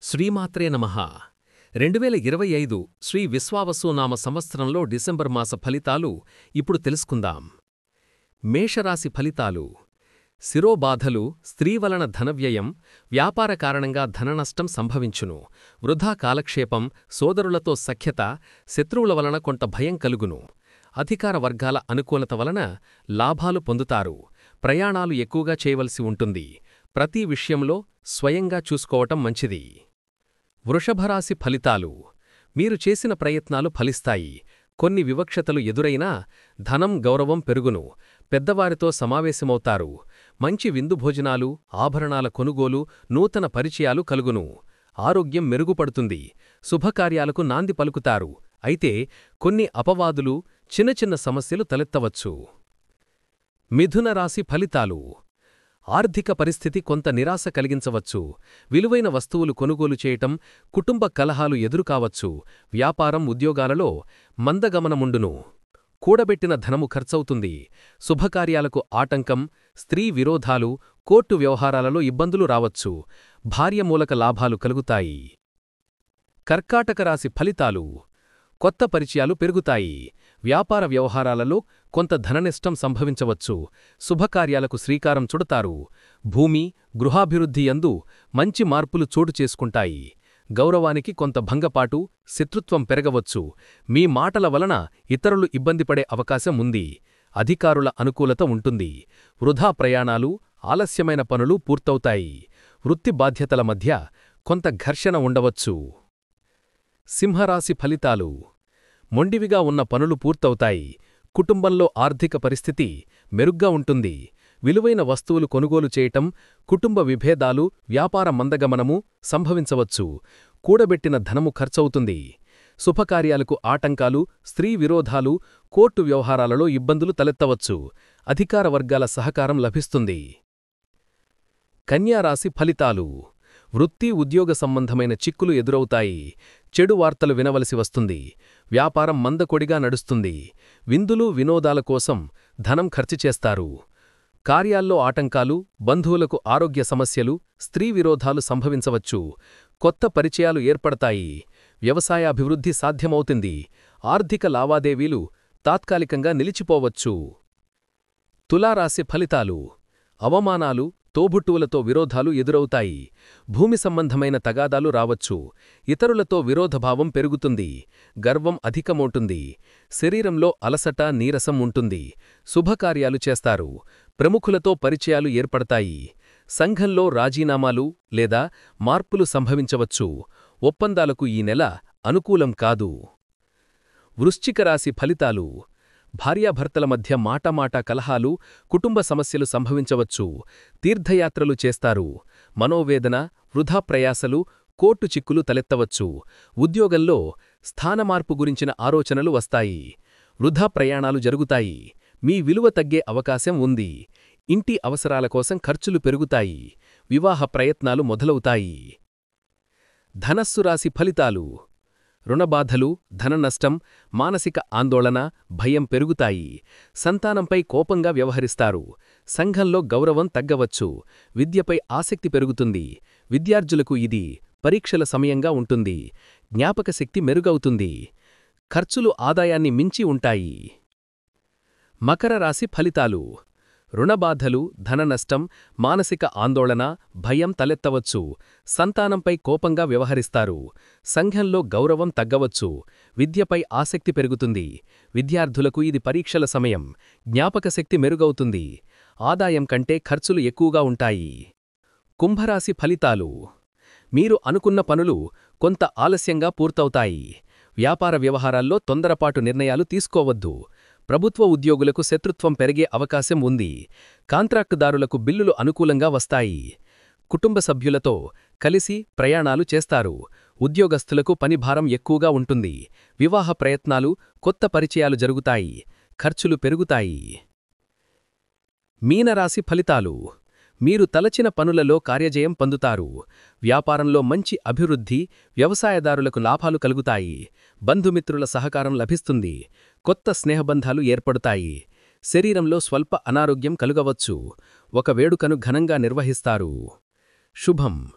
శ్రీమాత్రే నమః 2025 శ్రీ విశ్వావసునామ సంవత్సరంలో డిసెంబర్ మాస ఫలితాలు ఇప్పుడు తెలుసుకుందాం. మేషరాశి ఫలితాలు. శిరోబాధలు, స్త్రీ వలన ధనవ్యయం, వ్యాపార కారణంగా ధననష్టం సంభవించును. వృధా కాలక్షేపం, సోదరులతో సఖ్యత, శత్రువుల వలన కొంత భయం కలుగును. అధికార వర్గాల అనుకూలత వలన లాభాలు పొందుతారు. ప్రయాణాలు ఎక్కువగా చేయవలసి ఉంటుంది. ప్రతి విషయంలో స్వయంగా చూసుకోవటం మంచిది. వృషభరాశి ఫలితాలు. మీరు చేసిన ప్రయత్నాలు ఫలిస్తాయి. కొన్ని వివక్షతలు ఎదురైనా ధనం, గౌరవం పెరుగును. పెద్దవారితో సమావేశమవుతారు. మంచి విందు భోజనాలు, ఆభరణాల కొనుగోలు, నూతన పరిచయాలు కలుగును. ఆరోగ్యం మెరుగుపడుతుంది. శుభకార్యాలకు నాంది పలుకుతారు. అయితే కొన్ని అపవాదులు, చిన్న చిన్న సమస్యలు తలెత్తవచ్చు. మిథున రాశి ఫలితాలు. ఆర్థిక పరిస్థితి కొంత నిరాశ కలిగించవచ్చు. విలువైన వస్తువులు కొనుగోలు చేయటం, కుటుంబ కలహాలు ఎదురుకావచ్చు. వ్యాపారం, ఉద్యోగాలలో మందగమనముండును. కూడబెట్టిన ధనము ఖర్చవుతుంది. శుభకార్యాలకు ఆటంకం, స్త్రీ విరోధాలు, కోర్టు వ్యవహారాలలో ఇబ్బందులు రావచ్చు. భార్య మూలక లాభాలు కలుగుతాయి. కర్కాటక రాశి ఫలితాలు. కొత్త పరిచయాలు పెరుగుతాయి. వ్యాపార వ్యవహారాలలో కొంత ధననష్టం సంభవించవచ్చు. శుభకార్యాలకు శ్రీకారం చుడతారు. భూమి, గృహాభివృద్ధి యందు మంచి మార్పులు చోటు చేసుకుంటాయి. గౌరవానికి కొంత భంగపాటు, శత్రుత్వం పెరగవచ్చు. మీ మాటల వలన ఇతరులు ఇబ్బందిపడే అవకాశం ఉంది. అధికారుల అనుకూలత ఉంటుంది. వృధా ప్రయాణాలు, ఆలస్యమైన పనులు పూర్తవుతాయి. వృత్తి బాధ్యతల మధ్య కొంత ఘర్షణ ఉండవచ్చు. సింహరాశి ఫలితాలు. మొండివిగా ఉన్న పనులు పూర్తవుతాయి. కుటుంబంలో ఆర్థిక పరిస్థితి మెరుగ్గా ఉంటుంది. విలువైన వస్తువులు కొనుగోలు చేయటం, కుటుంబ విభేదాలు, వ్యాపార మందగమనము సంభవించవచ్చు. కూడబెట్టిన ధనము ఖర్చవుతుంది. శుభకార్యాలకు ఆటంకాలు, స్త్రీ విరోధాలు, కోర్టు వ్యవహారాలలో ఇబ్బందులు తలెత్తవచ్చు. అధికార వర్గాల సహకారం లభిస్తుంది. కన్యారాశి ఫలితాలు. వృత్తి, ఉద్యోగ సంబంధమైన చిక్కులు ఎదురవుతాయి. చెడు వార్తలు వినవలసి వస్తుంది. వ్యాపారం మందకొడిగా నడుస్తుంది. విందులు, వినోదాల కోసం ధనం ఖర్చు చేస్తారు. కార్యాల్లో ఆటంకాలు, బంధువులకు ఆరోగ్య సమస్యలు, స్త్రీ విరోధాలు సంభవించవచ్చు. కొత్త పరిచయాలు ఏర్పడతాయి. వ్యవసాయాభివృద్ధి సాధ్యమవుతుంది. ఆర్థిక లావాదేవీలు తాత్కాలికంగా నిలిచిపోవచ్చు. తులారాశి ఫలితాలు. అవమానాలు, తోబుట్టువులతో విరోధాలు ఎదురవుతాయి. భూమి సంబంధమైన తగాదాలు రావచ్చు. ఇతరులతో విరోధభావం పెరుగుతుంది. గర్వం అధికమవుతుంది. శరీరంలో అలసట, నీరసం ఉంటుంది. శుభకార్యాలు చేస్తారు. ప్రముఖులతో పరిచయాలు ఏర్పడతాయి. సంఘంలో రాజీనామాలు లేదా మార్పులు సంభవించవచ్చు. ఒప్పందాలకు ఈ నెల అనుకూలం కాదు. వృశ్చిక రాశి ఫలితాలు. భార్యాభర్తల మధ్య మాటామాటా కలహాలు, కుటుంబ సమస్యలు సంభవించవచ్చు. తీర్థయాత్రలు చేస్తారు. మనోవేదన, వృధా ప్రయాసలు, కోర్టు చిక్కులు తలెత్తవచ్చు. ఉద్యోగంలో స్థానమార్పు గురించిన ఆలోచనలు వస్తాయి. వృధా ప్రయాణాలు జరుగుతాయి. మీ విలువ తగ్గే అవకాశం ఉంది. ఇంటి అవసరాల కోసం ఖర్చులు పెరుగుతాయి. వివాహ ప్రయత్నాలు మొదలవుతాయి. ధనస్సు రాశి ఫలితాలు. రుణబాధలు, ధననష్టం, మానసిక ఆందోళన, భయం పెరుగుతాయి. సంతానంపై కోపంగా వ్యవహరిస్తారు. సంఘంలో గౌరవం తగ్గవచ్చు. విద్యపై ఆసక్తి పెరుగుతుంది. విద్యార్థులకు ఇది పరీక్షల సమయంగా ఉంటుంది. జ్ఞాపకశక్తి మెరుగవుతుంది. ఖర్చులు ఆదాయాన్ని మించి ఉంటాయి. మకర రాశి ఫలితాలు. రుణబాధలు, ధననష్టం, మానసిక ఆందోళన, భయం తలెత్తవచ్చు. సంతానంపై కోపంగా వ్యవహరిస్తారు. సంఘంలో గౌరవం తగ్గవచ్చు. విద్యపై ఆసక్తి పెరుగుతుంది. విద్యార్థులకు ఇది పరీక్షల సమయం. జ్ఞాపకశక్తి మెరుగవుతుంది. ఆదాయం కంటే ఖర్చులు ఎక్కువగా ఉంటాయి. కుంభరాశి ఫలితాలు. మీరు అనుకున్న పనులు కొంత ఆలస్యంగా పూర్తవుతాయి. వ్యాపార వ్యవహారాల్లో తొందరపాటు నిర్ణయాలు తీసుకోవద్దు. ప్రభుత్వ ఉద్యోగులకు శత్రుత్వం పెరిగే అవకాశం ఉంది. కాంట్రాక్టుదారులకు బిల్లులు అనుకూలంగా వస్తాయి. కుటుంబ సభ్యులతో కలిసి ప్రయాణాలు చేస్తారు. ఉద్యోగస్తులకు పనిభారం ఎక్కువగా ఉంటుంది. వివాహ ప్రయత్నాలు, కొత్త పరిచయాలు జరుగుతాయి. ఖర్చులు పెరుగుతాయి. మీనరాశి ఫలితాలు. మీరు తలచిన పనులలో కార్యజయం పొందుతారు. వ్యాపారంలో మంచి అభివృద్ధి, వ్యవసాయదారులకు లాభాలు కలుగుతాయి. బంధుమిత్రుల సహకారం లభిస్తుంది. కొత్త స్నేహబంధాలు ఏర్పడతాయి. శరీరంలో స్వల్ప అనారోగ్యం కలుగవచ్చు. ఒక వేడుకను ఘనంగా నిర్వహిస్తారు. శుభం.